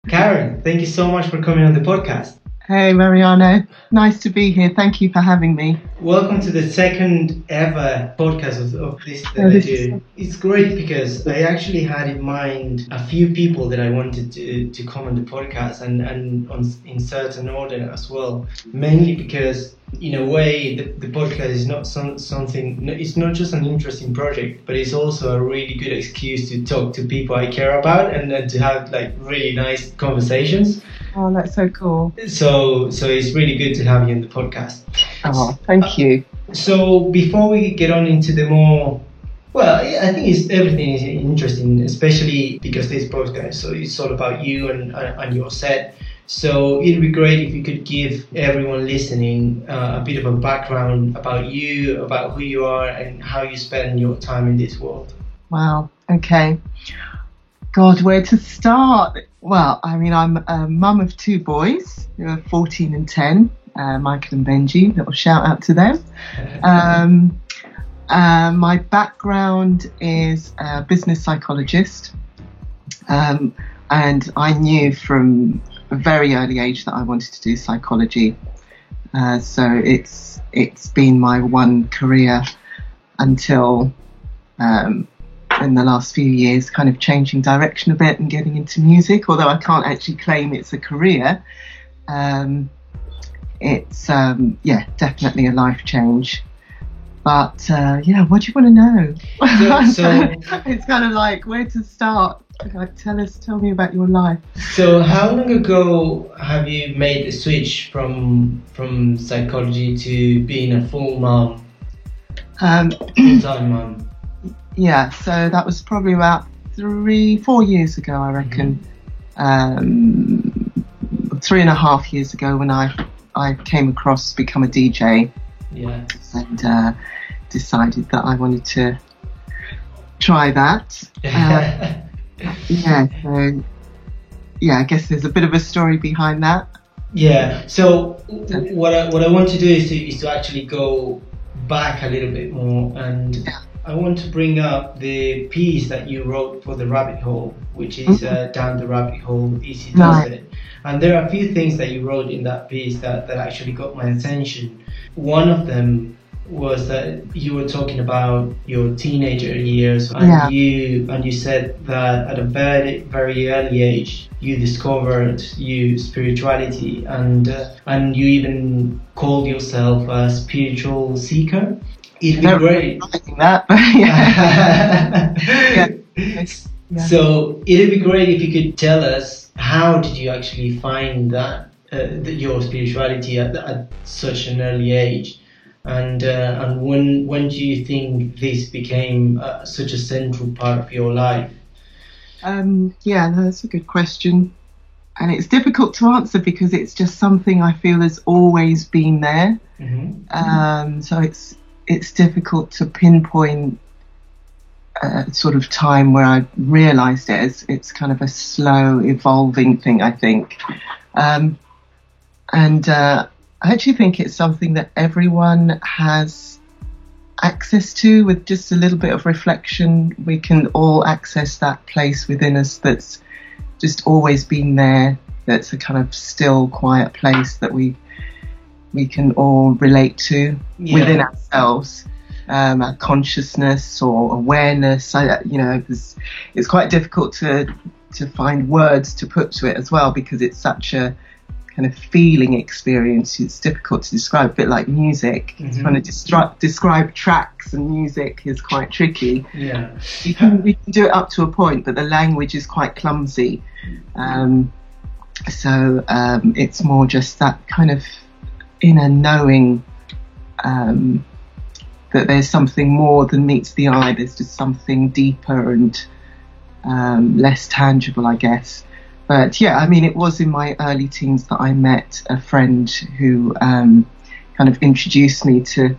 Karen, thank you so much for coming on the podcast. Hey Mariano, nice to be here. Thank you for having me. Welcome to the second ever podcast of this that Oh, I this do. It's great because I actually had in mind a few people that I wanted to come on the podcast and in certain order as well. Mainly because in a way the podcast is not something, it's not just an interesting project, but it's also a really good excuse to talk to people I care about and to have like really nice conversations. Oh, that's so cool. So it's really good to have you on the podcast. Oh, thank you. So before we get on into the more, well, I think everything is interesting, especially because this podcast, so it's all about you and your set. So it'd be great if you could give everyone listening a bit of a background about you, about who you are, and how you spend your time in this world. Wow. Okay. God, where to start? Well, I mean, I'm a mum of two boys who are 14 and 10, Michael and Benji. Little shout out to them. My background is a business psychologist, and I knew from a very early age that I wanted to do psychology. So it's been my one career until in the last few years kind of changing direction a bit and getting into music, although I can't actually claim it's a career. It's definitely a life change. But what do you want to know? So it's kind of like where to start. Like, tell me about your life. So how long ago have you made the switch from psychology to being a full mom, full-time mom? Yeah, so that was probably about 3-4 years ago, I reckon. 3.5 years ago when I came across become a DJ. Yeah. And decided that I wanted to try that. I guess there's a bit of a story behind that. Yeah. So what I want to do is to actually go back a little bit more, and I want to bring up the piece that you wrote for The Rabbit Hole, which is Down the Rabbit Hole, Easy Does It. And there are a few things that you wrote in that piece that actually got my attention. One of them was that you were talking about your teenager years, and you said that at a very, very early age you discovered spirituality, and you even called yourself a spiritual seeker. It'd be great. That, but So it'd be great if you could tell us, how did you actually find that your spirituality at such an early age, and when do you think this became such a central part of your life? That's a good question, and it's difficult to answer because it's just something I feel has always been there. So it's difficult to pinpoint a sort of time where I realised it. It's kind of a slow evolving thing, I think. I actually think it's something that everyone has access to. With just a little bit of reflection, we can all access that place within us that's just always been there, that's a kind of still, quiet place that we can all relate to within ourselves. Our consciousness or awareness, it's quite difficult to find words to put to it as well, because it's such a kind of feeling experience. It's difficult to describe, a bit like music. Trying to describe tracks and music is quite tricky. Yeah, we can do it up to a point, but the language is quite clumsy. So it's more just that kind of inner knowing that there's something more than meets the eye. There's just something deeper and less tangible, I guess. But it was in my early teens that I met a friend who kind of introduced me to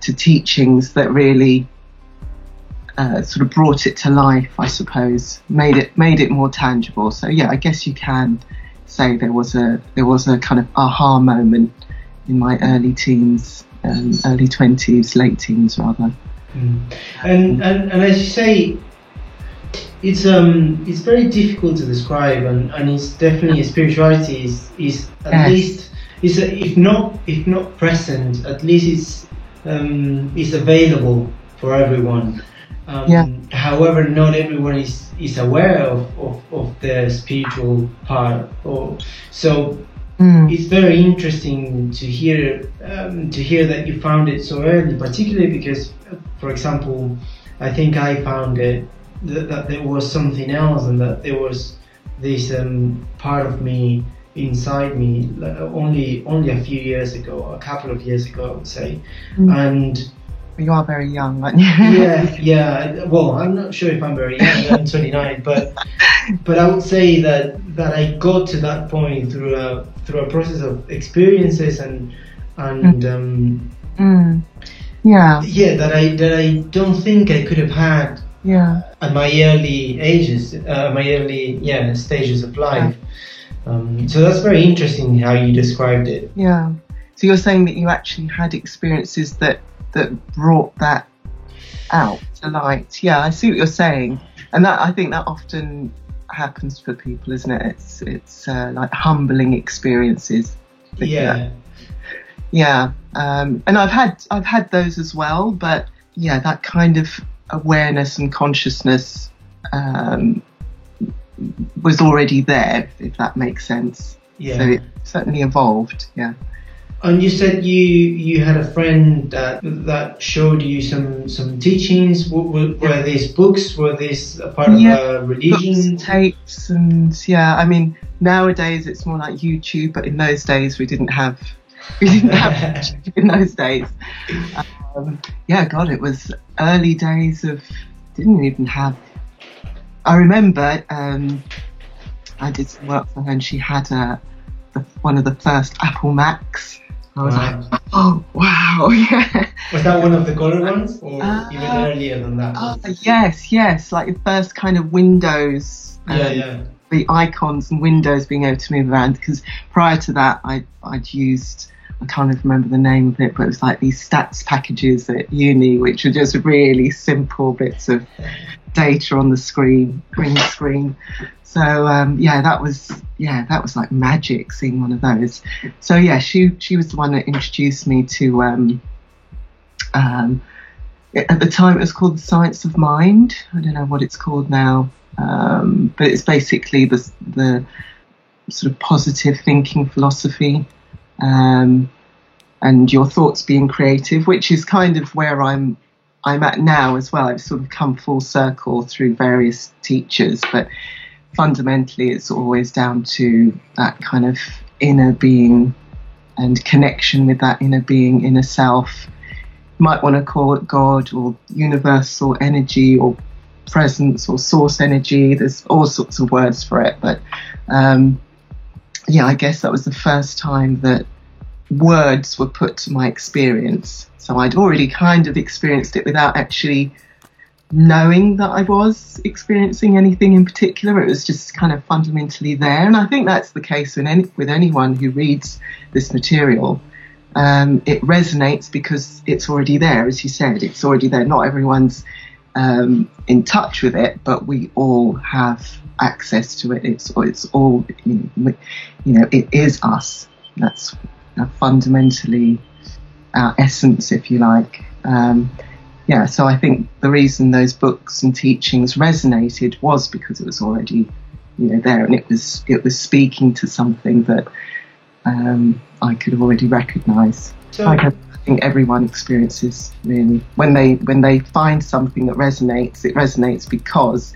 teachings that really sort of brought it to life, I suppose, made it more tangible. So I guess you can say there was a kind of aha moment in my early teens, early 20s, late teens rather. And as you say, it's very difficult to describe, and it's definitely spirituality is at Yes. least if not present, at least it's available for everyone. Yeah. However, not everyone is aware of the spiritual part, so. It's very interesting to hear that you found it so early, particularly because, for example, I think I found it that there was something else, and that there was this part of me inside me only a few years ago, a couple of years ago, I would say, and. You are very young, aren't you? Yeah. Well, I'm not sure if I'm very young. I'm 29, but I would say that I got to that point through a process of experiences and that I don't think I could have had at my early ages, stages of life. So that's very interesting how you described it. Yeah. So you're saying that you actually had experiences that brought that out to light. Yeah, I see what you're saying, and that I think that often happens for people, isn't it? It's like humbling experiences. Yeah. And I've had those as well, but yeah, that kind of awareness and consciousness was already there, if that makes sense. Yeah. So it certainly evolved. Yeah. And you said you had a friend that showed you some teachings. Were these books? Were these a part of a religion? Books, tapes, and I mean, nowadays it's more like YouTube, but in those days we didn't have YouTube in those days. God, it was early days of didn't even have. I remember I did some work for her, and she had one of the first Apple Macs. I was like, oh, wow, yeah. Was that one of the colored ones, or even earlier than that? Yes, like the first kind of Windows, the icons and windows being able to move around, because prior to that I'd used, I can't even remember the name of it, but it was like these stats packages at uni, which were just really simple bits of data on the screen, green screen. So that was like magic, seeing one of those. So yeah, she was the one that introduced me to at the time it was called the Science of Mind. I don't know what it's called now, but it's basically the sort of positive thinking philosophy, and your thoughts being creative, which is kind of where I'm at now as well. I've sort of come full circle through various teachers, but fundamentally it's always down to that kind of inner being and connection with that inner being, inner self. You might want to call it God or universal energy or presence or source energy. There's all sorts of words for it, but I guess that was the first time that words were put to my experience. So I'd already kind of experienced it without actually knowing that I was experiencing anything in particular. It was just kind of fundamentally there, and I think that's the case with anyone who reads this material. It resonates because it's already there, as you said. It's already there. Not everyone's in touch with it, but we all have access to it. It's all it is us. That's fundamentally our essence, if you like. So I think the reason those books and teachings resonated was because it was already, there, and it was speaking to something that I could already recognise. So, I think everyone experiences, really, when they find something that resonates. It resonates because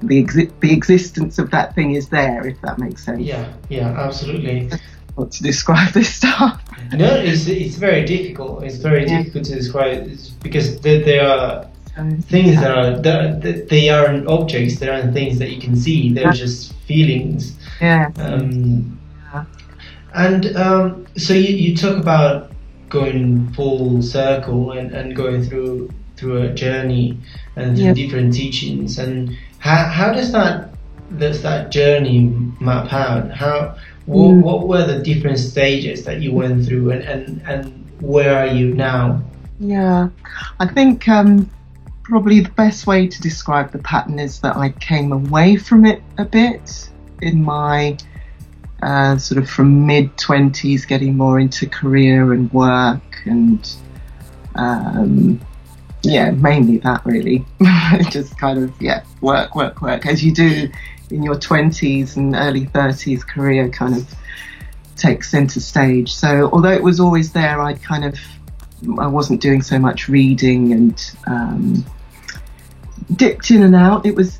the existence of that thing is there, if that makes sense. Yeah, absolutely. What to describe this stuff? No, it's very difficult. It's very difficult to describe, because there are things that they aren't objects. They aren't things that you can see. They're just feelings. Yeah. So you talk about going full circle and going through a journey and through different teachings. And how does that journey map out? What were the different stages that you went through, and where are you now? Yeah, I think probably the best way to describe the pattern is that I came away from it a bit in my sort of from mid-20s, getting more into career and work and mainly that really. Just kind of, work as you do in your 20s and early 30s. Career kind of takes centre stage. So although it was always there, I wasn't doing so much reading and dipped in and out. It was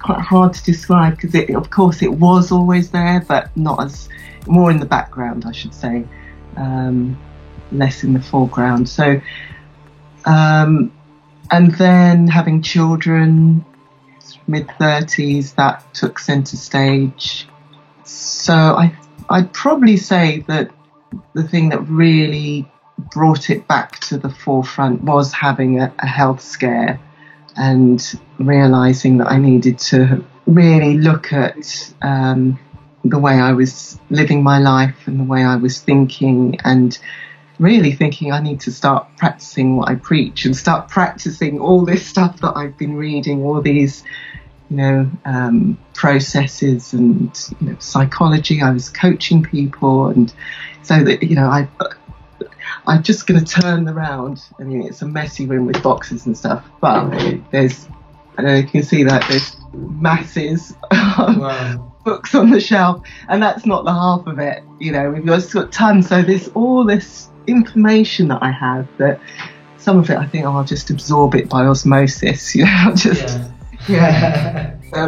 quite hard to describe because of course it was always there, but more in the background, I should say, less in the foreground. So and then having children, mid-30s, that took centre stage. So I'd probably say that the thing that really brought it back to the forefront was having a health scare and realising that I needed to really look at the way I was living my life and the way I was thinking, and really thinking I need to start practicing what I preach and start practicing all this stuff that I've been reading, all these, processes and, psychology. I was coaching people, and so that, I'm just going to turn around. I mean, it's a messy room with boxes and stuff, but there's, I don't know if you can see that, there's masses of books on the shelf, and that's not the half of it. We've got tons. So there's all this information that I have that some of it I think I'll just absorb it by osmosis. I'm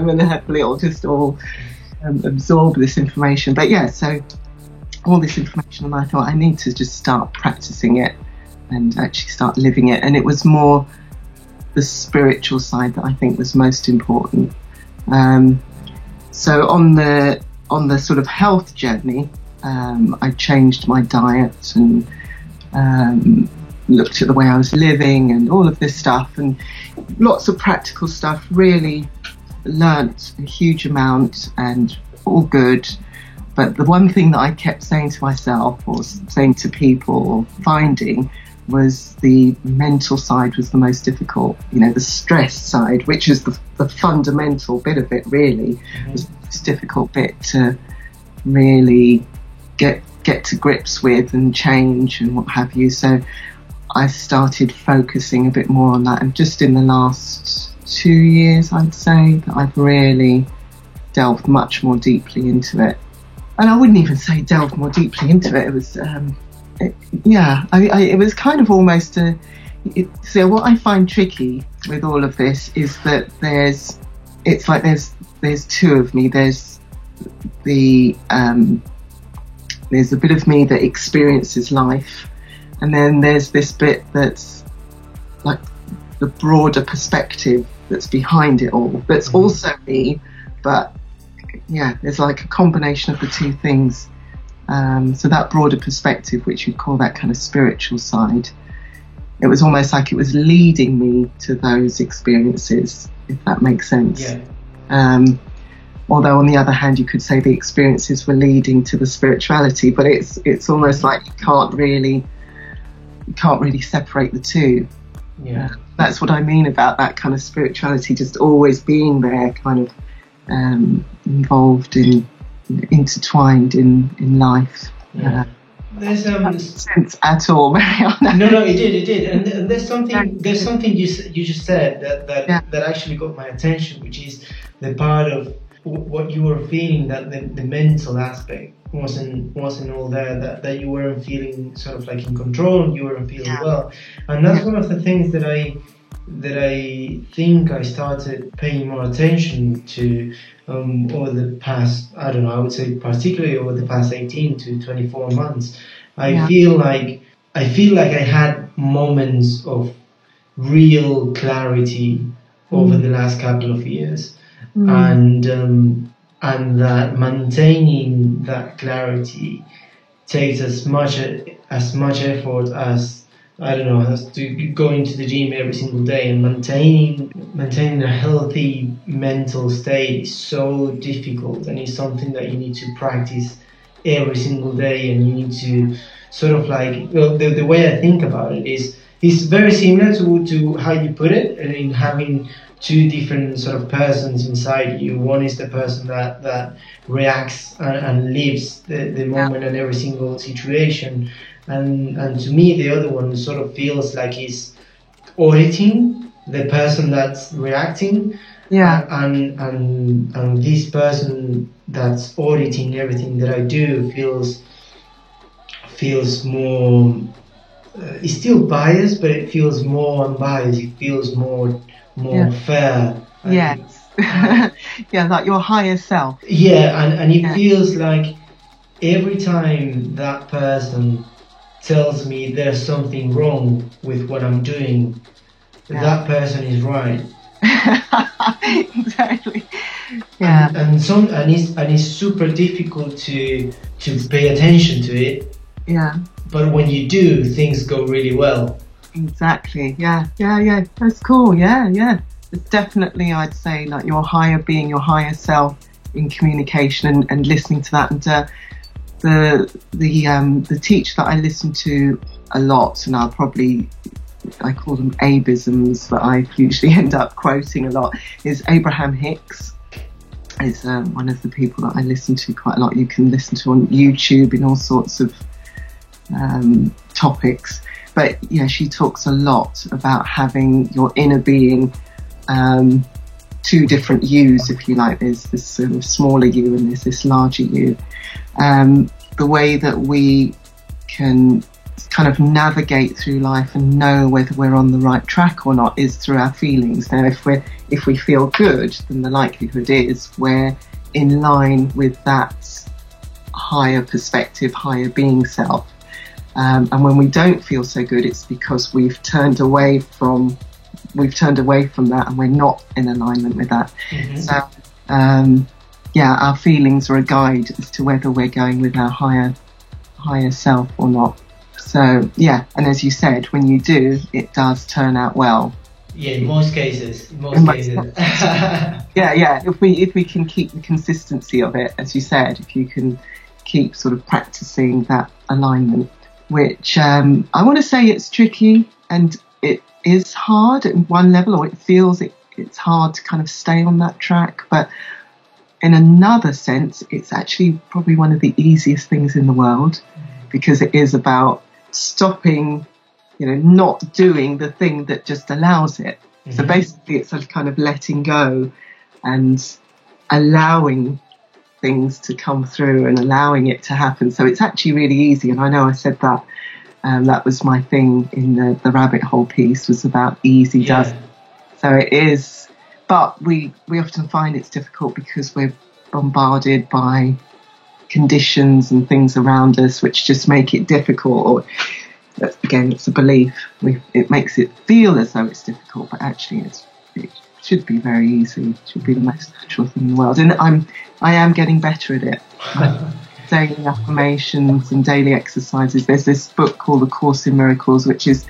going to hopefully it'll just all absorb this information. But so all this information, and I thought I need to just start practicing it and actually start living it. And it was more the spiritual side that I think was most important. So on the sort of health journey, I changed my diet and looked at the way I was living and all of this stuff, and lots of practical stuff. Really learnt a huge amount and all good. But the one thing that I kept saying to myself or saying to people or finding was the mental side was the most difficult. The stress side, which is the fundamental bit of it really, was the most difficult bit to really get to grips with and change and what have you. So I started focusing a bit more on that, and just in the last 2 years I'd say that I've really delved much more deeply into it. And I wouldn't even say delved more deeply into it. It was, it was kind of almost so what I find tricky with all of this is that there's two of me. There's a bit of me that experiences life, and then there's this bit that's like the broader perspective that's behind it all. That's also me, but there's like a combination of the two things. So that broader perspective, which you'd call that kind of spiritual side, it was almost like it was leading me to those experiences, if that makes sense. Although on the other hand, you could say the experiences were leading to the spirituality, but it's almost like you can't really separate the two. That's what I mean about that kind of spirituality, just always being there, kind of involved intertwined in life. There's sense at all, Mariana. No, it did, and there's something you just said that actually got my attention, which is the part of what you were feeling, that the mental aspect wasn't all there, that you weren't feeling sort of like in control, you weren't feeling well, and that's one of the things that I think I started paying more attention to over the past, I would say particularly over the past 18 to 24 months. I feel like I had moments of real clarity over the last couple of years, and that maintaining that clarity takes as much effort as as to going to the gym every single day, and maintaining a healthy mental state is so difficult, and it's something that you need to practice every single day, and you need to sort of like, the way I think about it is it's very similar to how you put it, in having two different sort of persons inside you. One is the person that reacts and lives the moment and every single situation, and to me the other one sort of feels like he's auditing the person that's reacting. And this person that's auditing everything that I do feels more. It's still biased, but it feels more unbiased. It feels more fair. Yes. Like your higher self. Yeah, and it feels like every time that person tells me there's something wrong with what I'm doing, that person is right. Exactly. Yeah. And it's super difficult to pay attention to it. Yeah. But when you do, things go really well. Exactly. Yeah. That's cool. Yeah. It's definitely, I'd say, like your higher being, your higher self in communication and listening to that. And the teacher that I listen to a lot, and I call them abisms, but I usually end up quoting a lot, is Abraham Hicks. Is one of the people that I listen to quite a lot. You can listen to on YouTube in all sorts of topics. But yeah, she talks a lot about having your inner being, two different yous, if you like. There's this sort of smaller you and there's this larger you. The way that we can kind of navigate through life and know whether we're on the right track or not is through our feelings. Now, if we feel good, then the likelihood is we're in line with that higher perspective, higher being self. And when we don't feel so good, it's because we've turned away from that, and we're not in alignment with that. Mm-hmm. So, our feelings are a guide as to whether we're going with our higher self or not. So, yeah, and as you said, when you do, it does turn out well. Yeah, in most cases. Yeah. If we can keep the consistency of it, as you said, if you can keep sort of practicing that alignment, which I want to say it's tricky and it is hard at one level, or it feels it's hard to kind of stay on that track. But in another sense, it's actually probably one of the easiest things in the world, because it is about stopping, not doing the thing that just allows it. Mm-hmm. So basically it's a kind of letting go and allowing things to come through and allowing it to happen. So it's actually really easy. And I know I said that that was my thing in the rabbit hole piece, was about easy does. So it is, but we often find it's difficult because we're bombarded by conditions and things around us which just make it difficult. Or again, it's a belief. It makes it feel as though it's difficult, but actually it should be very easy. It should be the most natural thing in the world. And I am getting better at it. Daily affirmations and daily exercises. There's this book called The Course in Miracles, which is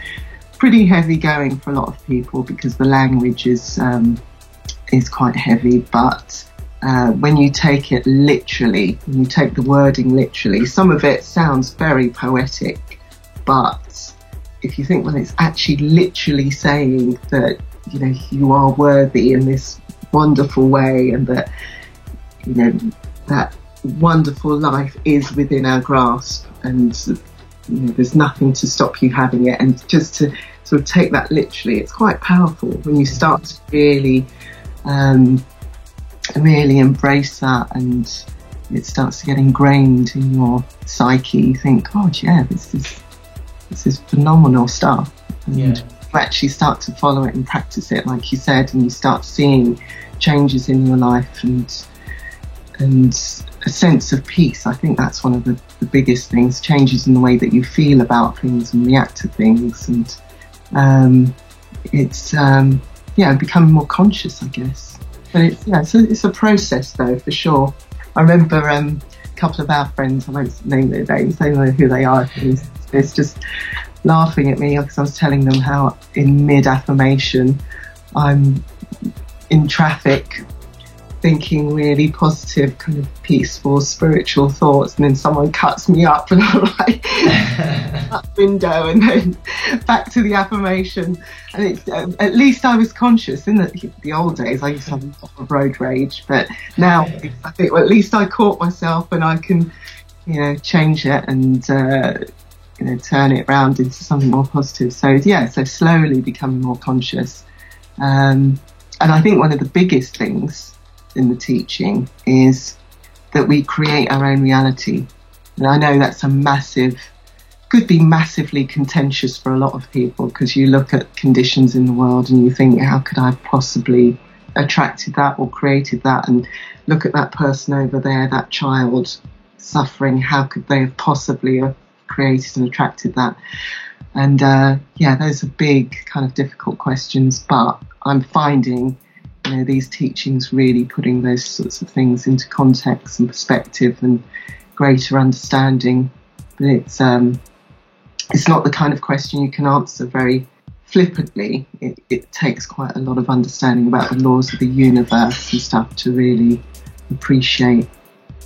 pretty heavy going for a lot of people because the language is quite heavy. But when you take it literally, when you take the wording literally, some of it sounds very poetic, but if you think, well, it's actually literally saying that, you are worthy in this wonderful way, and that, that wonderful life is within our grasp, and there's nothing to stop you having it. And just to sort of take that literally, it's quite powerful when you start to really embrace that, and it starts to get ingrained in your psyche. You think, God, yeah, this is phenomenal stuff. And you actually start to follow it and practice it, like you said, and you start seeing changes in your life and a sense of peace. I think that's one of the biggest things, changes in the way that you feel about things and react to things. And it's becoming more conscious, I guess. But it's a process though, for sure. I remember a couple of our friends, I won't name their names, they know who they are, it's just laughing at me because I was telling them how in mid-affirmation I'm in traffic thinking really positive, kind of peaceful, spiritual thoughts, and then someone cuts me up and I'm like out the window and then back to the affirmation. And it's at least I was conscious. In the old days I used to have a lot of road rage, but now I think, well, at least I caught myself and I can, change it and turn it around into something more positive. So so slowly becoming more conscious. And I think one of the biggest things in the teaching is that we create our own reality. And I know that's could be massively contentious for a lot of people, because you look at conditions in the world and you think, how could I have possibly attracted that or created that? And look at that person over there, that child suffering, how could they have possibly created and attracted that? And those are big kind of difficult questions, but I'm finding these teachings really putting those sorts of things into context and perspective and greater understanding. But it's not the kind of question you can answer very flippantly. It takes quite a lot of understanding about the laws of the universe and stuff to really appreciate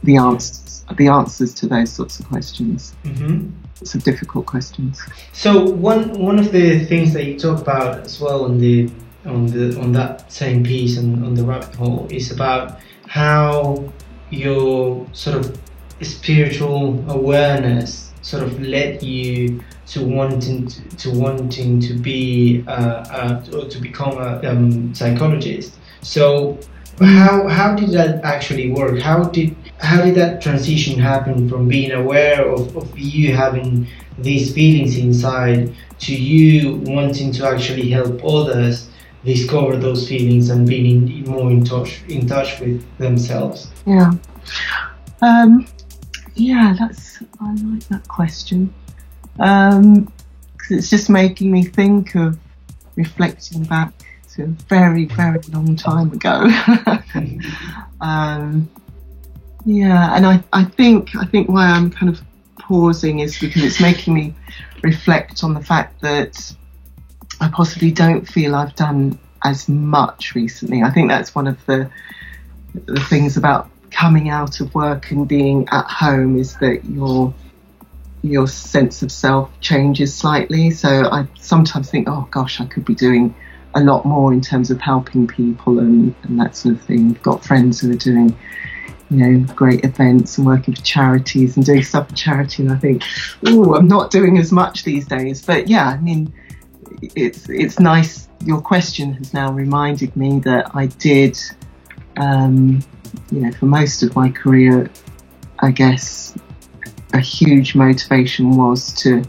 the answers to those sorts of questions. Mm-hmm. It's difficult questions. So one of the things that you talk about as well on that same piece on the rabbit hole is about how your sort of spiritual awareness sort of led you to wanting to be or to become a psychologist. So how did that actually work? How did that transition happen from being aware of you having these feelings inside to you wanting to actually help others discover those feelings and being more in touch with themselves? I like that question, because it's just making me think of reflecting back to a very, very long time ago. And I think why I'm kind of pausing is because it's making me reflect on the fact that I possibly don't feel I've done as much recently. I think that's one of the things about coming out of work and being at home, is that your sense of self changes slightly. So I sometimes think, oh gosh, I could be doing a lot more in terms of helping people and that sort of thing. I've got friends who are doing great events and working for charities and doing stuff for charity, and I think, I'm not doing as much these days. But it's nice. Your question has now reminded me that I did, for most of my career, I guess a huge motivation was to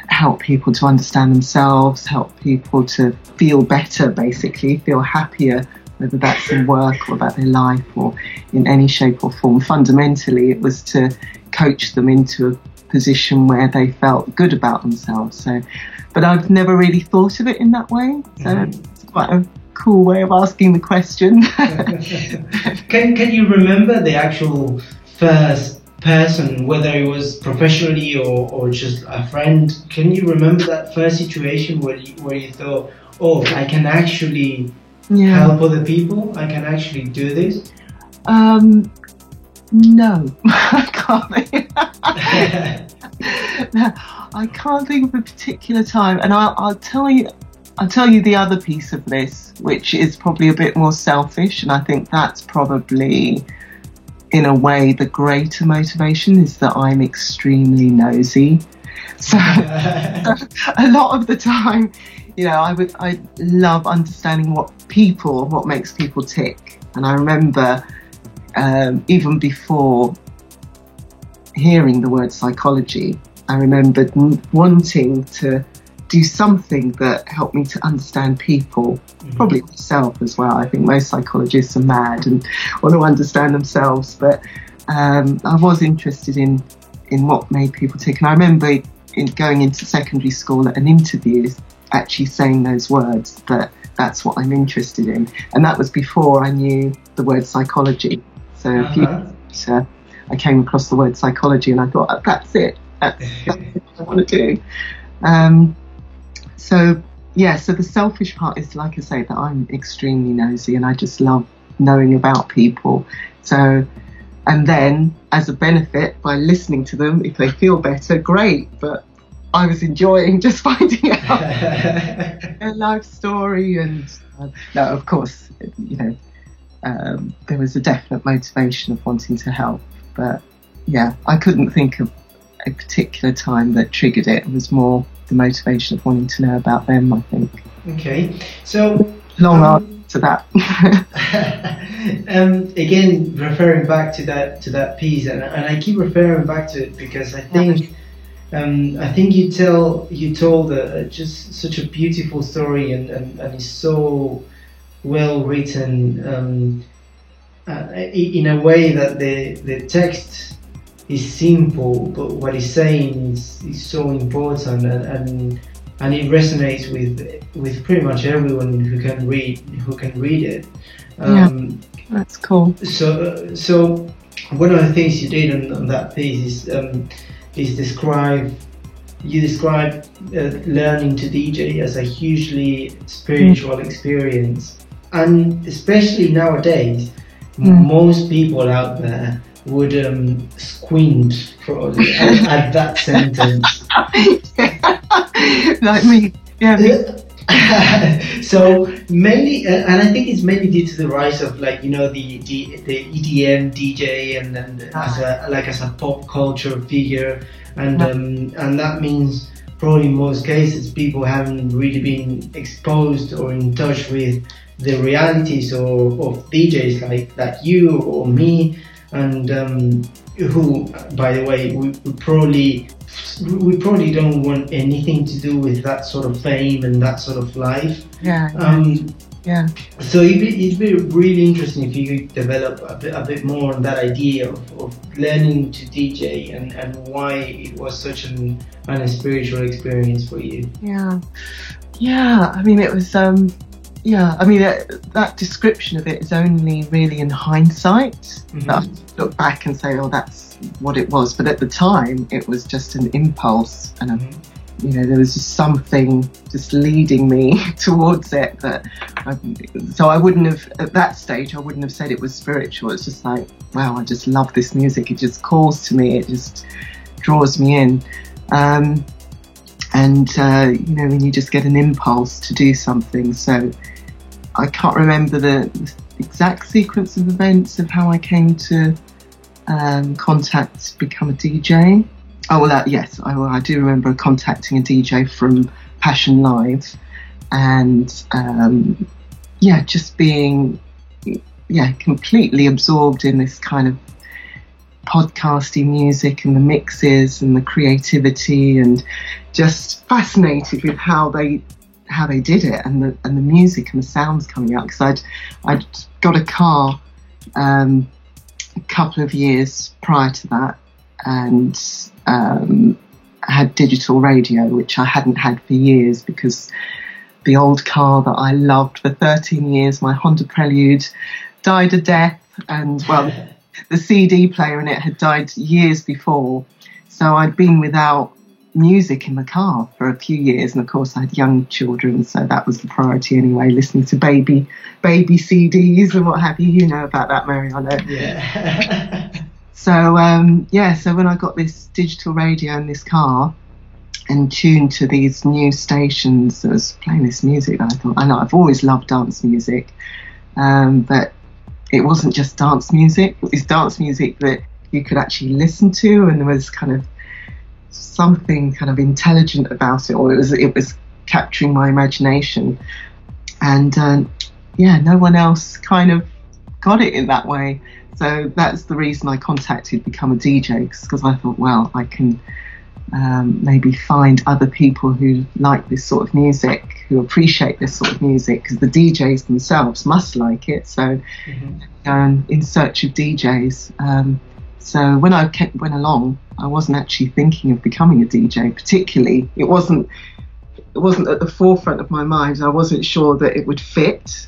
help people to understand themselves, help people to feel better, basically, feel happier, whether that's in work or about their life or in any shape or form. Fundamentally, it was to coach them into a position where they felt good about themselves. So, but I've never really thought of it in that way. So it's quite a cool way of asking the question. Can you remember the actual first person, whether it was professionally or just a friend? Can you remember that first situation where you thought, oh, I can actually help other people? I can actually do this? No, I can't. No, I can't think of a particular time, and I'll tell you the other piece of this, which is probably a bit more selfish, and I think that's probably, in a way, the greater motivation, is that I'm extremely nosy. So a lot of the time, I love understanding what makes people tick. And I remember, even before hearing the word psychology, I remembered wanting to do something that helped me to understand people, probably myself as well. I think most psychologists are mad and want to understand themselves, but I was interested in what made people tick. And I remember going into secondary school at an interview actually saying those words, that that's what I'm interested in. And that was before I knew the word psychology. So a few years later, I came across the word psychology and I thought, that's it. That's what I want to do. So the selfish part is, like I say, that I'm extremely nosy and I just love knowing about people. So, and then as a benefit, by listening to them, if they feel better, great. But I was enjoying just finding out their life story. And no, of course, you know, there was a definite motivation of wanting to help. But yeah, I couldn't think of a particular time that triggered it. It was more the motivation of wanting to know about them, I think. Okay, so long answer to that. Again, referring back to that piece, and I keep referring back to it because I think you told just such a beautiful story, and it's so well written in a way that the text is simple, but what he's saying is so important, and it resonates with pretty much everyone who can read it. That's cool. So one of the things you did on that piece is describe learning to DJ as a hugely spiritual experience, and especially nowadays, most people out there would squint at that sentence. Like me. So mainly, and I think it's mainly due to the rise of, like, you know, the EDM DJ, and as a pop culture figure, and that means probably in most cases people haven't really been exposed or in touch with the realities of DJs like you or me, and who, by the way, we probably don't want anything to do with that sort of fame and that sort of life. So it'd be really interesting if you could develop a bit more on that idea of learning to DJ and why it was such an spiritual experience for you. I mean, it was that description of it is only really in hindsight that I look back and say, oh, that's what it was. But at the time, it was just an impulse, and there was just something just leading me towards it. So I wouldn't have, at that stage, I wouldn't have said it was spiritual. It's just like, wow, I just love this music. It just calls to me. It just draws me in. When you just get an impulse to do something. So I can't remember the exact sequence of events of how I came to become a DJ. Oh, well, yes, I do remember contacting a DJ from Passion Live, and just being completely absorbed in this kind of podcasty music and the mixes and the creativity, and just fascinated with how they did it, and the music and the sounds coming out, because I'd got a car a couple of years prior to that, and had digital radio, which I hadn't had for years, because the old car that I loved for 13 years, my Honda Prelude, died a death, and the CD player in it had died years before, so I'd been without music in the car for a few years, and of course I had young children, so that was the priority anyway, listening to baby CDs and what have you. You know about that, Mariano. So when I got this digital radio in this car and tuned to these new stations that was playing this music, I thought, I know I've always loved dance music, but it wasn't just dance music. It was dance music that you could actually listen to, and there was kind of something kind of intelligent about it, or it was capturing my imagination, and no one else kind of got it in that way. So that's the reason I contacted Become a DJ, because I thought, well, I can maybe find other people who like this sort of music, who appreciate this sort of music, because the DJs themselves must like it. So in search of DJs. So when I went along, I wasn't actually thinking of becoming a DJ particularly. It wasn't at the forefront of my mind. I wasn't sure that it would fit.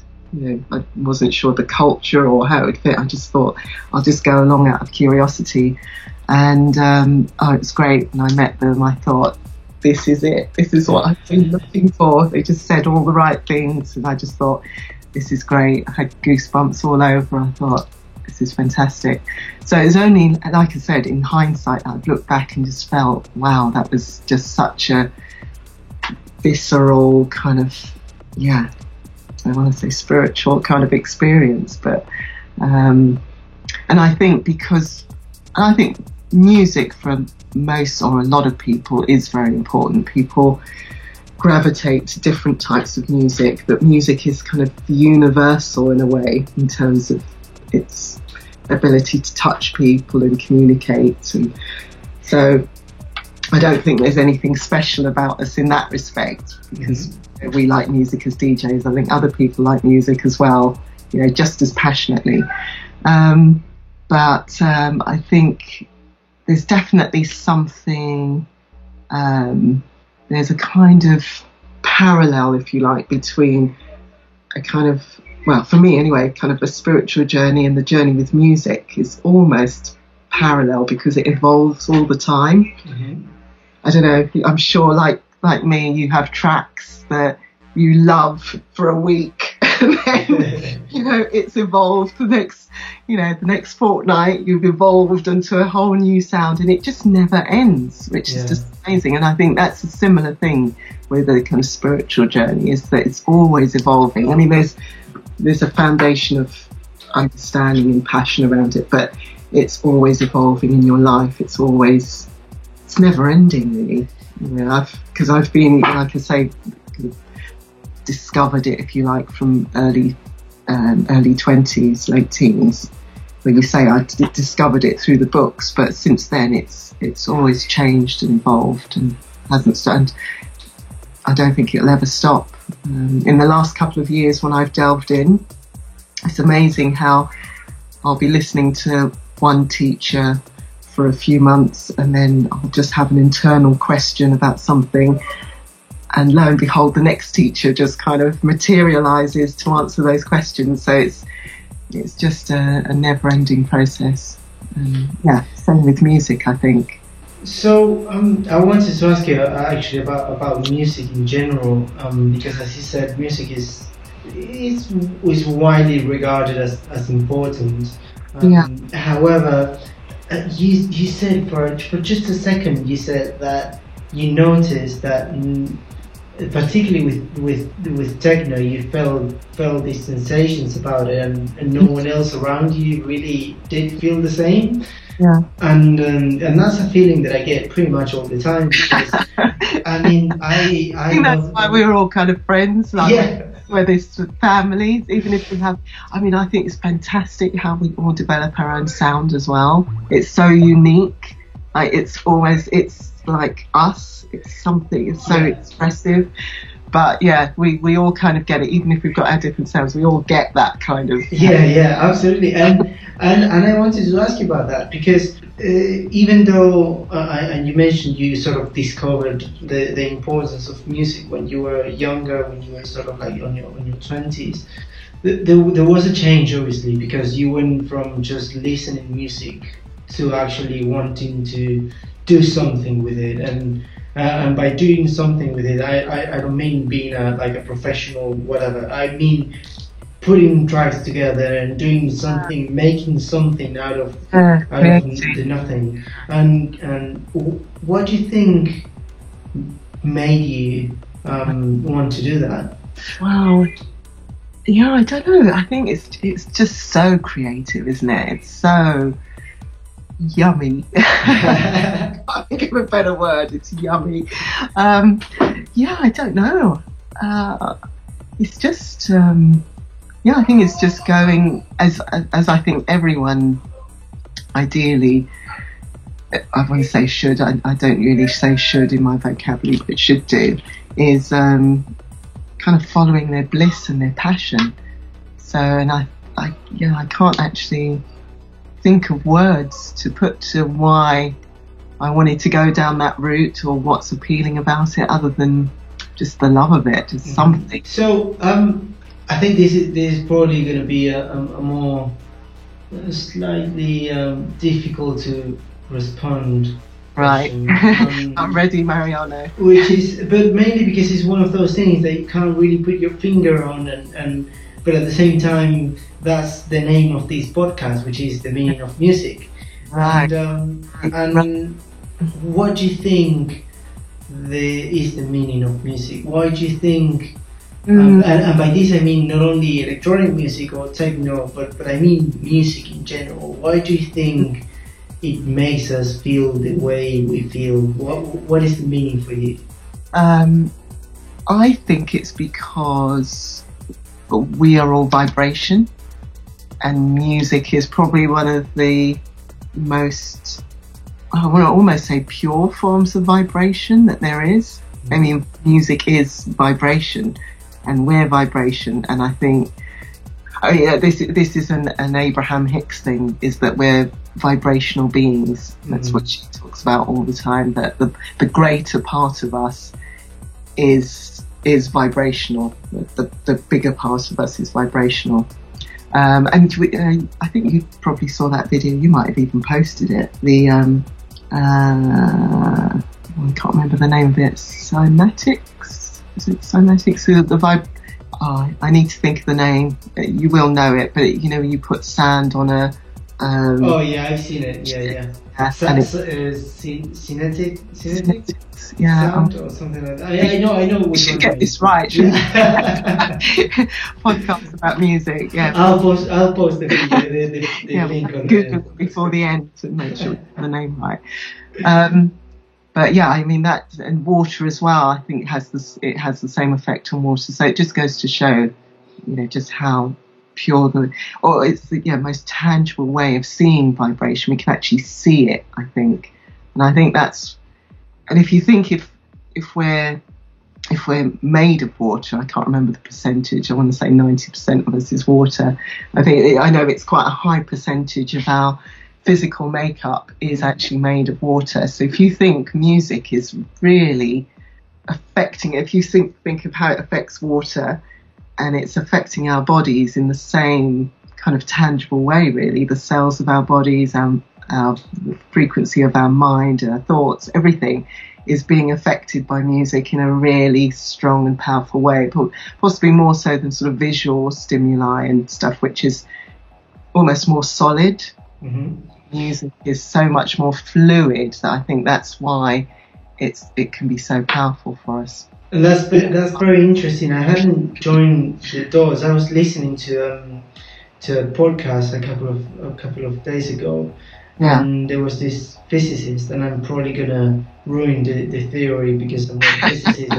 I wasn't sure the culture or how it would fit. I just thought I'll just go along out of curiosity. And it was great. And I met them. I thought, this is it. This is what I've been looking for. They just said all the right things. And I just thought, this is great. I had goosebumps all over. I thought, this is fantastic. So it was only, like I said, in hindsight, I've looked back and just felt, wow, that was just such a visceral kind of, I want to say spiritual kind of experience. But, and I think music for most or a lot of people is very important. People gravitate to different types of music, but music is kind of universal in a way in terms of its ability to touch people and communicate. And so I don't think there's anything special about us in that respect, because we like music as DJs. I think other people like music as well, just as passionately. But I think there's definitely something, there's a kind of parallel, if you like, between a kind of, well, for me anyway, kind of a spiritual journey and the journey with music is almost parallel because it evolves all the time. Mm-hmm. I don't know, I'm sure like me, you have tracks that you love for a week and then, it's evolved the next fortnight, you've evolved into a whole new sound, and it just never ends, which is just amazing. And I think that's a similar thing with the kind of spiritual journey, is that it's always evolving. I mean, there's a foundation of understanding and passion around it, but it's always evolving in your life. It's never ending, really. Because I've been, like I say, discovered it, if you like, from early 20s, late teens. When you say I discovered it through the books, but since then it's always changed and evolved and hasn't stopped. I don't think it'll ever stop. In the last couple of years when I've delved in, it's amazing how I'll be listening to one teacher for a few months and then I'll just have an internal question about something, and lo and behold, the next teacher just kind of materialises to answer those questions. So it's just a never-ending process. Same with music, I think. So I wanted to ask you actually about music in general, because as you said, music is widely regarded as important. However, you said for just a second, you said that you noticed that particularly with techno, you felt these sensations about it, and no one else around you really did feel the same. Yeah. And that's a feeling that I get pretty much all the time. Because, I mean, I think that's why we're all kind of friends. Whether it's with families, even if we have. I mean, I think it's fantastic how we all develop our own sound as well. It's so unique. It's like us. It's something. It's so expressive. But we all kind of get it. Even if we've got our different sounds, we all get that kind of. Yeah, absolutely. And I wanted to ask you about that because even though and you mentioned you sort of discovered the importance of music when you were younger, when you were sort of like on your 20s, there was a change obviously, because you went from just listening music to actually wanting to do something with it, and by doing something with it, I don't mean being a professional whatever. I mean putting tracks together and doing something, making something out of the nothing. And what do you think made you want to do that? Well, I don't know. I think it's just so creative, isn't it? It's so yummy. I can't think of a better word. It's yummy. I don't know. It's just. I think it's just going as I think everyone ideally, I want to say should, I don't really say should in my vocabulary, but should do, is kind of following their bliss and their passion. So, and I can't actually think of words to put to why I wanted to go down that route or what's appealing about it, other than just the love of it, just something. So, I think this is probably going to be a more slightly difficult to respond. Right. I'm ready, Mariano. But mainly because it's one of those things that you can't really put your finger on, and but at the same time, that's the name of this podcast, which is the meaning of music. Right. And what do you think is the meaning of music? Why do you think? And by this I mean not only electronic music or techno, but I mean music in general. Why do you think it makes us feel the way we feel? What is the meaning for you? I think it's because we are all vibration, and music is probably one of the most, I want to almost say, pure forms of vibration that there is. I mean, music is vibration, and we're vibration. And I think, this is an Abraham Hicks thing, is that we're vibrational beings. That's what she talks about all the time, that the greater part of us is vibrational. The bigger part of us is vibrational. And I think you probably saw that video. You might have even posted it. I can't remember the name of it. Cymatics? Is it Cymatics? The vibe. Oh, I need to think of the name. You will know it, but you put sand on a. Oh yeah, I've seen it. Yeah. Cinetic. Yeah, sound or something like that. I know. We should get this right. Podcast about music. Yeah. I'll post the link on Google before the end to make sure we get the name right. But yeah, I mean that, and water as well. I think it has the same effect on water. So it just goes to show, just how pure it's the most tangible way of seeing vibration. We can actually see it, I think, and I think that's. And if you think if we're made of water, I can't remember the percentage. I want to say 90% of us is water. I know it's quite a high percentage of our physical makeup is actually made of water. So if you think music is really affecting, if you think of how it affects water, and it's affecting our bodies in the same kind of tangible way, really, the cells of our bodies, our frequency of our mind, our thoughts, everything is being affected by music in a really strong and powerful way, possibly more so than sort of visual stimuli and stuff, which is almost more solid. Music is so much more fluid that I think that's why it can be so powerful for us. And that's very interesting. I hadn't joined the doors. I was listening to a podcast a couple of days ago. Yeah. And there was this physicist, and I'm probably gonna ruin the theory because I'm not a physicist.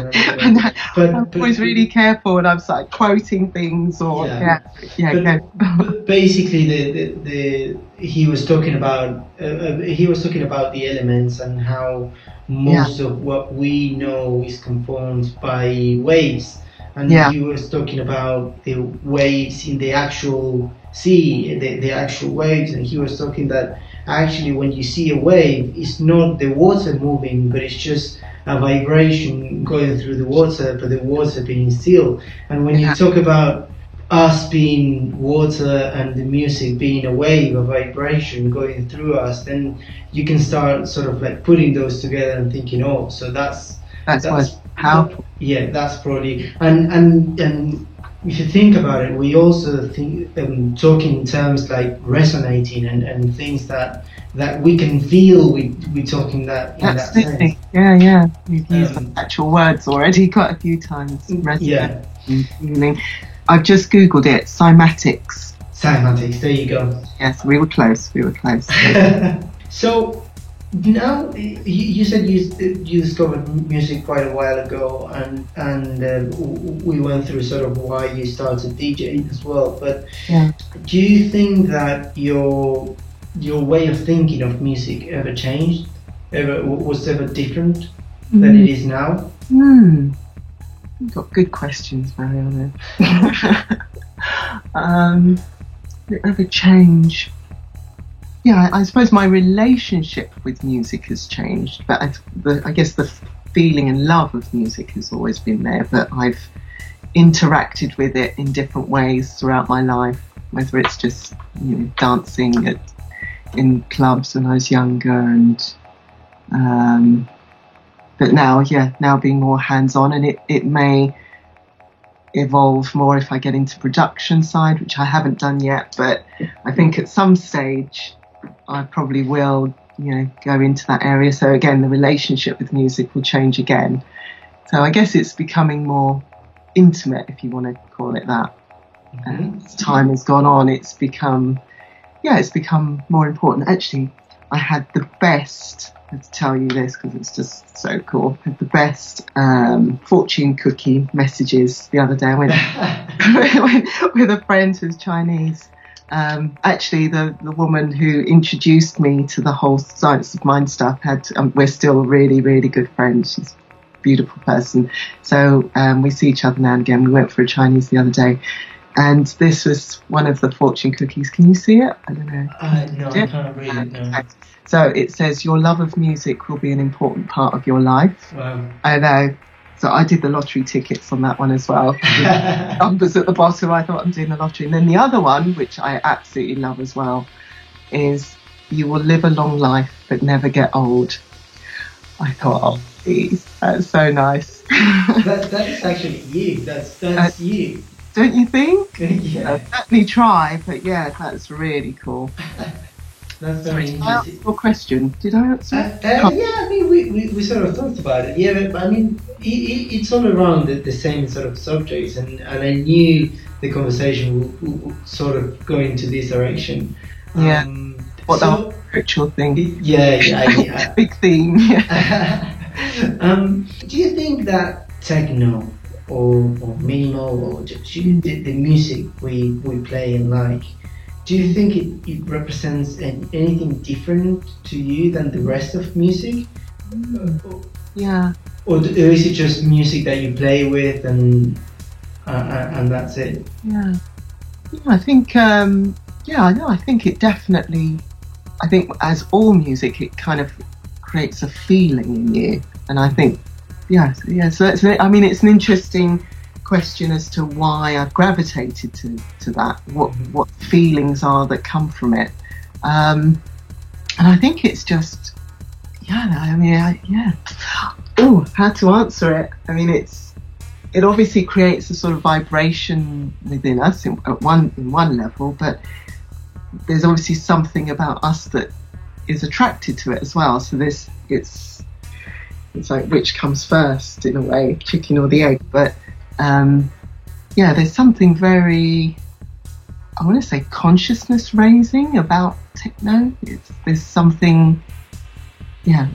I'm always really careful when I'm like quoting things or But basically, he was talking about the elements and how most of what we know is conformed by waves, and he was talking about the waves in the actual sea, the actual waves, and he was talking that. Actually, when you see a wave, it's not the water moving, but it's just a vibration going through the water, but the water being still. And when you talk about us being water and the music being a wave, a vibration going through us, then you can start sort of like putting those together and thinking, oh, so that's powerful. Yeah, that's probably and if you think about it, we also think talking in terms like resonating and things that we can feel. We talking that in that sense. Yeah. You've used the actual words already quite a few times. Feeling. I've just googled it. Cymatics. There you go. Yes, we were close. So. Now, you said you discovered music quite a while ago, and we went through sort of why you started DJing as well. But do you think that your way of thinking of music ever changed? Was ever different than it is now? You've got good questions, Mariano. Did it ever change? Yeah, I suppose my relationship with music has changed, but I guess the feeling and love of music has always been there, but I've interacted with it in different ways throughout my life, whether it's just dancing in clubs when I was younger, and but now being more hands-on, and it may evolve more if I get into production side, which I haven't done yet, but I think at some stage I probably will, go into that area. So again, the relationship with music will change again. So I guess it's becoming more intimate, if you want to call it that. As time has gone on, it's become more important. Actually, I had the best, I have to tell you this because it's just so cool, I had the best fortune cookie messages the other day. I went with a friend who's Chinese. Actually, the woman who introduced me to the whole Science of Mind stuff we're still a really, really good friend. She's a beautiful person. So we see each other now and again. We went for a Chinese the other day. And this was one of the fortune cookies. Can you see it? I don't know. No, I can't read it, no. So it says, your love of music will be an important part of your life. Wow. I know. So I did the lottery tickets on that one as well. Numbers at the bottom, I thought I'm doing the lottery. And then the other one, which I absolutely love as well, is you will live a long life but never get old. I thought, oh, please, that's so nice. that is actually you. That's you. Don't you think? Yeah. Certainly try, but yeah, that's really cool. That's very Did I answer interesting. your question? Did I answer? Yeah, I mean, we sort of thought about it. Yeah, but I mean, it's all around the same sort of subjects, and I knew the conversation would sort of go into this direction. Yeah. What the so, whole spiritual thing? Yeah. Big theme. Yeah. Do you think that techno or minimal or just the music we play and like, do you think it represents anything different to you than the rest of music? Yeah. Or is it just music that you play with and that's it? Yeah. I think. I think it definitely. I think as all music, it kind of creates a feeling in you, and I think. Yeah. So it's an interesting question as to why I've gravitated to that. What feelings are that come from it, and I think it's just. Oh, how to answer it? I mean, it obviously creates a sort of vibration within us in one level, but there's obviously something about us that is attracted to it as well. So it's like which comes first in a way, chicken or the egg. But there's something very, I want to say, consciousness raising about techno. There's something,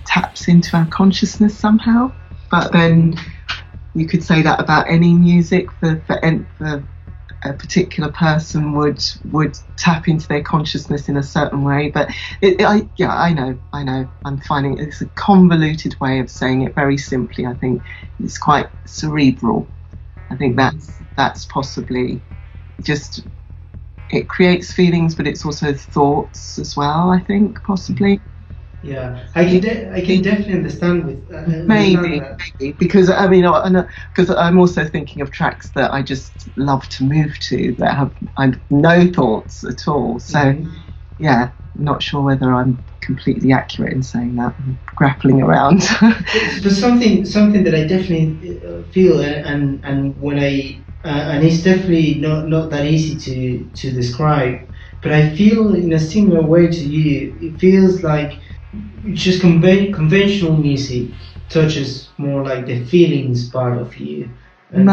taps into our consciousness somehow. But then you could say that about any music. For a particular person would tap into their consciousness in a certain way, but I know I'm finding it's a convoluted way of saying it. Very simply, I think it's quite cerebral. I think that's possibly just, it creates feelings, but it's also thoughts as well, I think, possibly. Yeah, I can definitely understand with maybe because because I'm also thinking of tracks that I just love to move to that have no thoughts at all. So I'm not sure whether I'm completely accurate in saying that. I'm grappling around. But something that I definitely feel, and when and it's definitely not that easy to describe, but I feel in a similar way to you. It feels like just conventional music touches more like the feelings part of you, and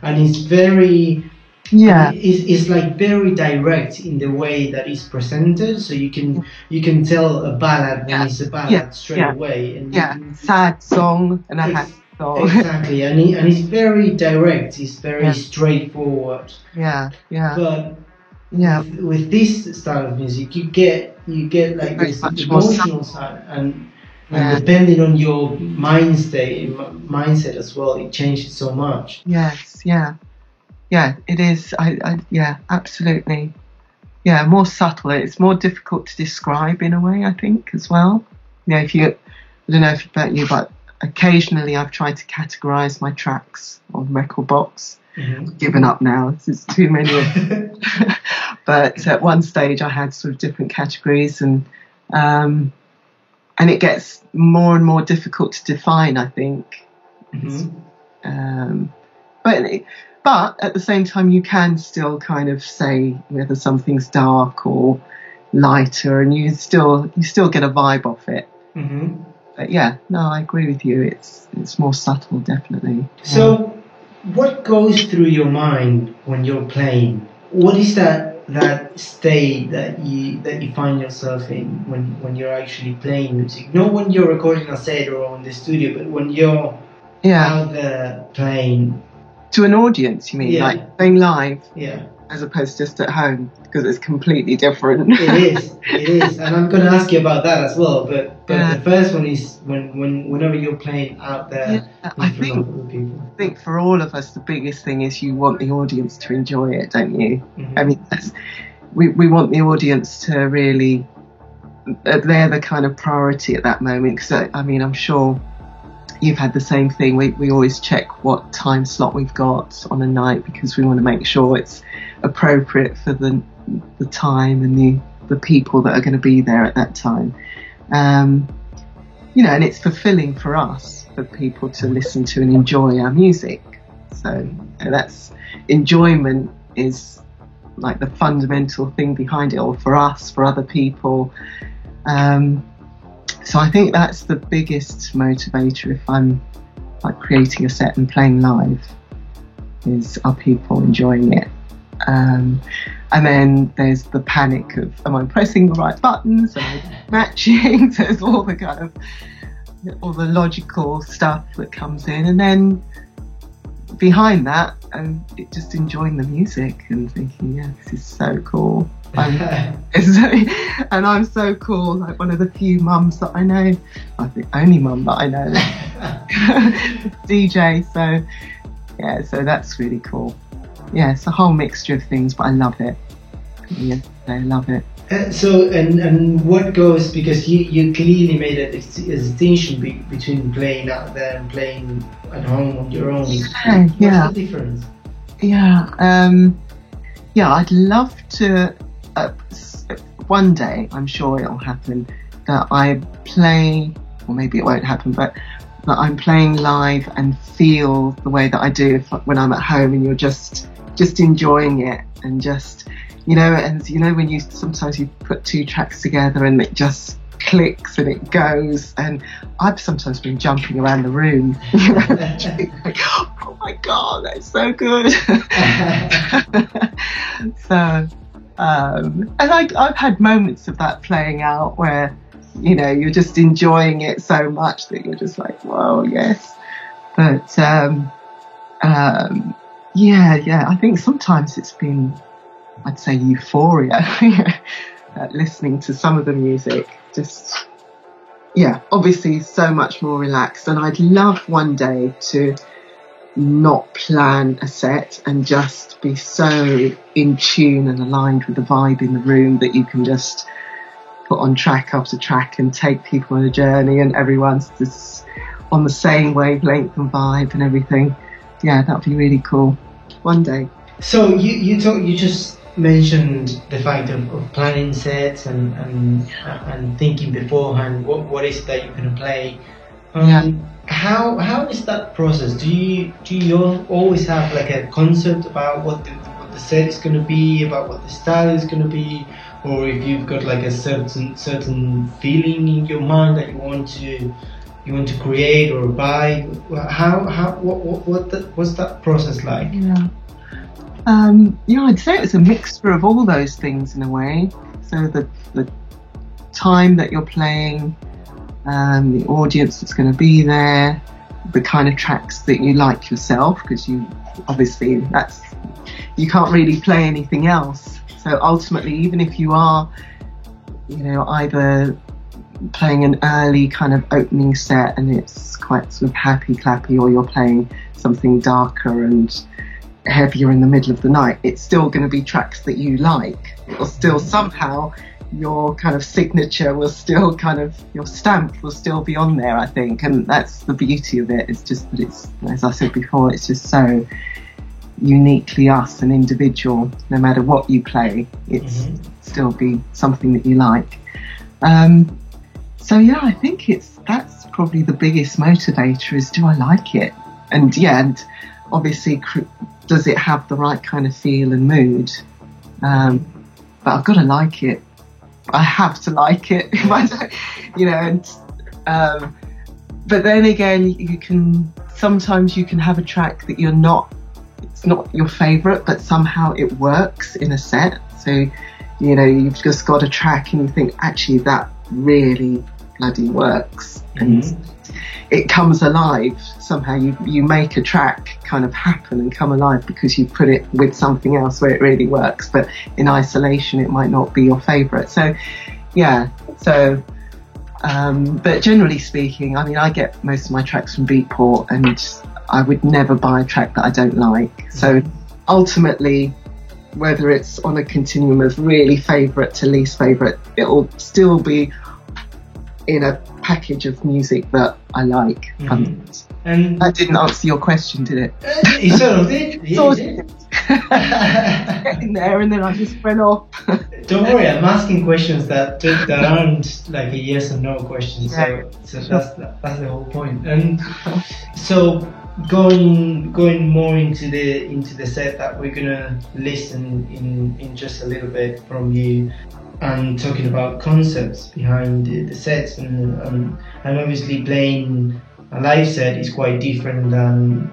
it's very it's like very direct in the way that it's presented, so you can tell a ballad when it's a ballad straight away, and sad song and a happy song. Exactly, and it's very direct, it's very straightforward. But with this style of music, you get like this emotional side, and depending on your mindset as well, it changes so much. It is. Absolutely. More subtle. It's more difficult to describe in a way, I think, as well. I don't know about you, but occasionally I've tried to categorize my tracks on Record Box. Given up now, there's too many of them. But at one stage I had sort of different categories, and it gets more and more difficult to define, I think. But at the same time, you can still kind of say whether something's dark or lighter, and you still get a vibe off it. Mm-hmm. But yeah, no, I agree with you. It's more subtle, definitely. So, what goes through your mind when you're playing? What is that state that you find yourself in when you're actually playing music? Not when you're recording a set or in the studio, but when you're out there playing. To an audience, you mean? Yeah. Like playing live? Yeah. As opposed to just at home, because it's completely different. It is, and I'm going to ask you about that as well. But the first one is whenever you're playing out there in front of other people. I think for all of us, the biggest thing is you want the audience to enjoy it, don't you? Mm-hmm. I mean, we want the audience to really, they're the kind of priority at that moment. Because I mean, I'm sure you've had the same thing. We always check what time slot we've got on a night, because we want to make sure it's appropriate for the time and the people that are going to be there at that time. You know, and it's fulfilling for us, for people to listen to and enjoy our music. So that's enjoyment is like the fundamental thing behind it all for us, for other people. So I think that's the biggest motivator if I'm like creating a set and playing live, is are people enjoying it? And then there's the panic of, am I pressing the right buttons? Am I matching? So there's all the kind of, all the logical stuff that comes in. And then behind that, just enjoying the music and thinking, yeah, this is so cool. And I'm so cool, like one of the few mums that I know, I think only mum that I know, DJ. So yeah, so that's really cool. Yeah, it's a whole mixture of things, but I love it. Yeah, I love it. So and what goes, because you clearly made a distinction between playing out there and playing at home on your own. Yeah. What's the difference? Yeah, I'd love to. One day, I'm sure it'll happen, that I play, or maybe it won't happen, but that I'm playing live and feel the way that I do when I'm at home, and you're just enjoying it, and just, you know, and you know when you sometimes you put two tracks together and it just clicks and it goes, and I've sometimes been jumping around the room, you know, like, oh my god, that's so good. So and I've had moments of that playing out where, you know, you're just enjoying it so much that you're just like, whoa, yes. But yeah, I think sometimes it's been, I'd say, euphoria. Listening to some of the music, just, yeah, obviously so much more relaxed. And I'd love one day to not plan a set and just be so in tune and aligned with the vibe in the room that you can just put on track after track and take people on a journey, and everyone's just on the same wavelength and vibe and everything. Yeah, that'd be really cool one day. So you just mentioned the fact of planning sets and thinking beforehand what is that you're going to play. How is that process? Do you always have like a concept about what the set is going to be, about what the style is going to be, or if you've got like a certain feeling in your mind that you want to create or buy? What's that process like? Yeah, I'd say it's a mixture of all those things in a way. So the time that you're playing, the audience that's going to be there, the kind of tracks that you like yourself, because you obviously you can't really play anything else. So ultimately, even if you are, you know, either playing an early kind of opening set and it's quite sort of happy clappy, or you're playing something darker and heavier in the middle of the night, it's still going to be tracks that you like. Or still somehow your kind of signature will still kind of, your stamp will still be on there, I think. And that's the beauty of it. It's just that it's, as I said before, it's just so uniquely us and individual. No matter what you play, it's still be something that you like. So yeah, I think that's probably the biggest motivator, is do I like it? And yeah, and obviously, does it have the right kind of feel and mood? But I've got to like it. I have to like it. If I don't, but then again, sometimes you can have a track that it's not your favourite, but somehow it works in a set. So, you've just got a track and you think, actually, that really bloody works. And it comes alive. Somehow you make a track kind of happen and come alive because you put it with something else where it really works. But in isolation, it might not be your favourite. So, yeah. So, but generally speaking, I mean, I get most of my tracks from Beatport, and I would never buy a track that I don't like. So ultimately, whether it's on a continuum of really favourite to least favourite, it'll still be in a package of music that I like. And that didn't answer your question, did it? It sort of did. Sort of did. Getting there, and then I just went off. Don't worry, I'm asking questions that aren't like a yes or no question. So that's the whole point. And so going more into the set that we're gonna listen in just a little bit from you, and talking about concepts behind the sets, and obviously playing a live set is quite different than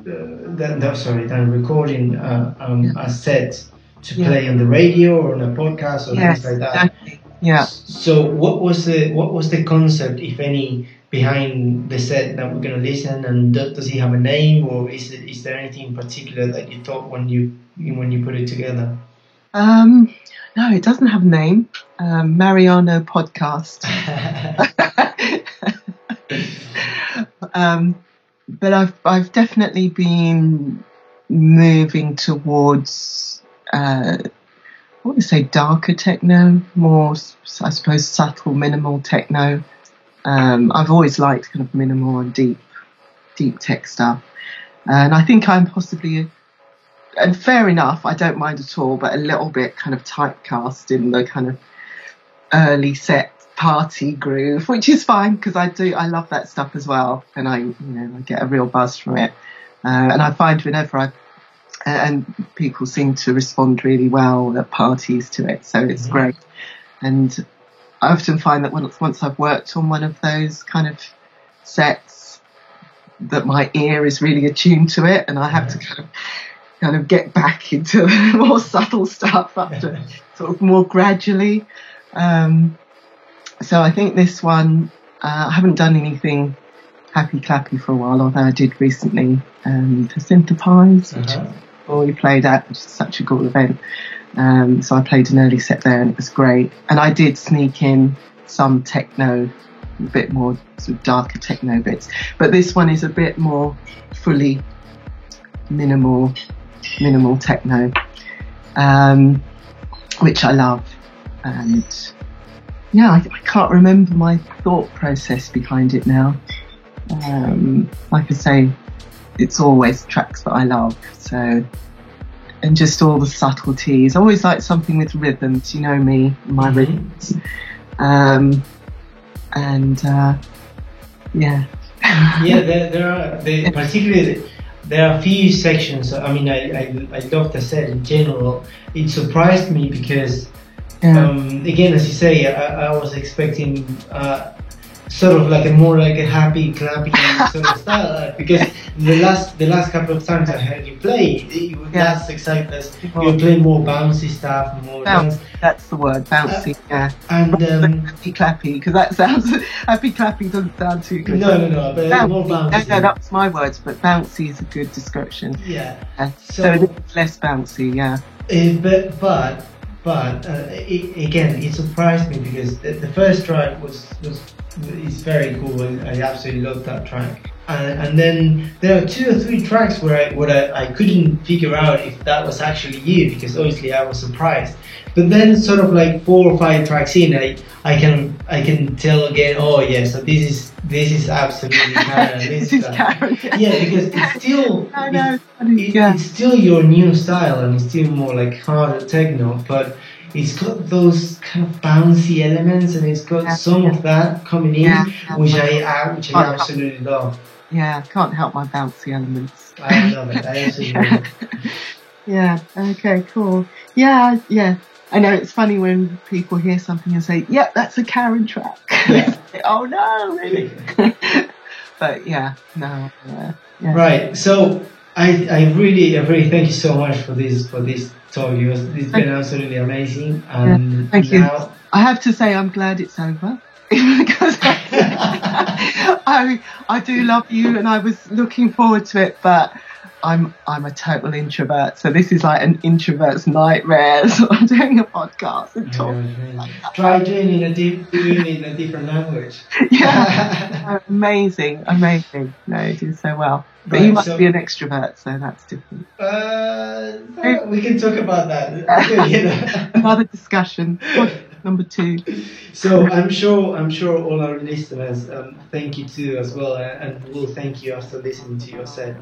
than recording a set to play on the radio or on a podcast or things like that. Exactly. Yeah. So what was the concept, if any, behind the set that we're going to listen, and does it have a name, or is there anything in particular that you thought when you put it together? No, it doesn't have a name. Mariano Podcast. But I've definitely been moving towards I want to say darker techno, more, I suppose, subtle, minimal techno. I've always liked kind of minimal and deep tech stuff, and I think I'm possibly, and fair enough, I don't mind at all, but a little bit kind of typecast in the kind of early set party groove, which is fine because I love that stuff as well, and I get a real buzz from it, and I find whenever and people seem to respond really well at parties to it, so it's great. And I often find that once I've worked on one of those kind of sets, that my ear is really attuned to it, and I have to kind of get back into more subtle stuff after sort of more gradually. So I think this one, I haven't done anything happy clappy for a while, although I did recently to Synthesize, which we played at, which is such a cool event. So I played an early set there, and it was great. And I did sneak in some techno, a bit more sort of darker techno bits. But this one is a bit more fully minimal techno, which I love. And yeah, I can't remember my thought process behind it now. Like I say, it's always tracks that I love. So, and just all the subtleties. I always like something with rhythms. You know me, my rhythms. There are a few sections. I mean, I love the set in general. It surprised me because, again, as you say, I was expecting sort of like a more like a happy, clappy sort of style, because the last couple of times I heard you play, it was less exciting. You were playing more bouncy stuff, more bouncy. That's the word, bouncy. And happy clappy, because that sounds happy clappy doesn't sound too good. No, but bouncy. More bouncy. No, that was my words, but bouncy is a good description. Yeah. So it's less bouncy, yeah. But again, it surprised me because the first track is very cool, and I absolutely love that track. And then there are 2 or 3 tracks where I couldn't figure out if that was actually you, because obviously I was surprised. But then sort of like 4 or 5 tracks in, I can tell again. Oh yeah, so this is absolutely Karen. This is Karen. Yeah, because it's still it's still your new style, and it's still more like harder techno, but it's got those kind of bouncy elements, and it's got some of that coming in, which I absolutely love. Yeah, can't help my bouncy elements. I love it. I absolutely love it. Yeah. Okay. Cool. Yeah. I know it's funny when people hear something and say, "Yep, that's a Karen track." Yeah. Oh no, really? But yeah. Right. So I really thank you so much for this talk. It's been absolutely amazing. Thank you. I have to say I'm glad it's over. Because I do love you, and I was looking forward to it, but I'm a total introvert, so this is like an introvert's nightmare. So I'm doing a podcast and talking. Try doing it in a different language. Yeah, amazing. No, you do so well. But you must be an extrovert, so that's different. We can talk about that. Another discussion. Number 2. So I'm sure all our listeners thank you too as well, and will thank you after listening to your set.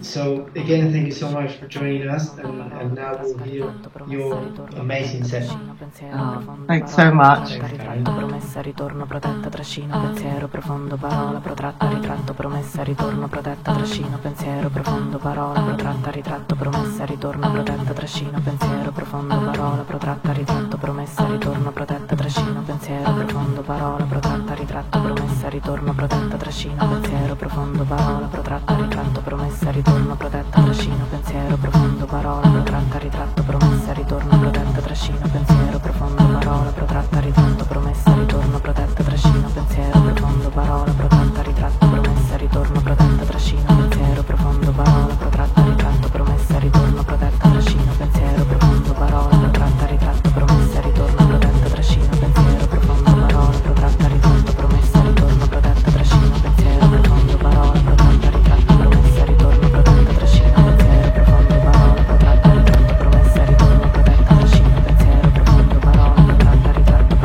So again, thank you so much for joining us, and now we'll hear your amazing set. Thanks so much. Promessa, ritorno, protetta, trascino, pensiero profondo, parola, protratta, ritratto, promessa, ritorno, protetta, trascino, pensiero profondo, parola, protratta, ritratto, promessa, ritorno, protetta, trascino, pensiero profondo, parola, protratta, ritratto, promessa, ritorno, protetta, trascino, pensiero profondo, parola, protratta, ritratto, promessa, ritorno, protetta, trascino, pensiero profondo, parola, protratta, ritratto, promessa, ritorno, protetta, trascino, pensiero profondo, parola, protratta, ritratto, promessa, ritorno, protetta, trascino, pensiero profondo, parola, protratta, ritratto, promessa, ritorno, protetta, trascino, pensiero profondo, parola, protratta, ritratto, promessa, ritorno, protetta, trascino, pensiero profondo, parola, protratta, ritratto, promessa, ritorno, protetta, trascino, pensiero profondo, parola, protratta, ritratto, promessa, ritorno, protetta, trascino, pensiero profondo, parola, protratta, ritratto, promessa, ritorno, protetta, trascino, pensiero profondo, parola, protratta, ritratto, promessa, ritorno, protetta, trascino, pensiero profondo, parola, protratta, ritratto, promessa, ritorno, protetta, trascino, pensiero profondo, parola, protratta, ritratto,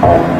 Bye.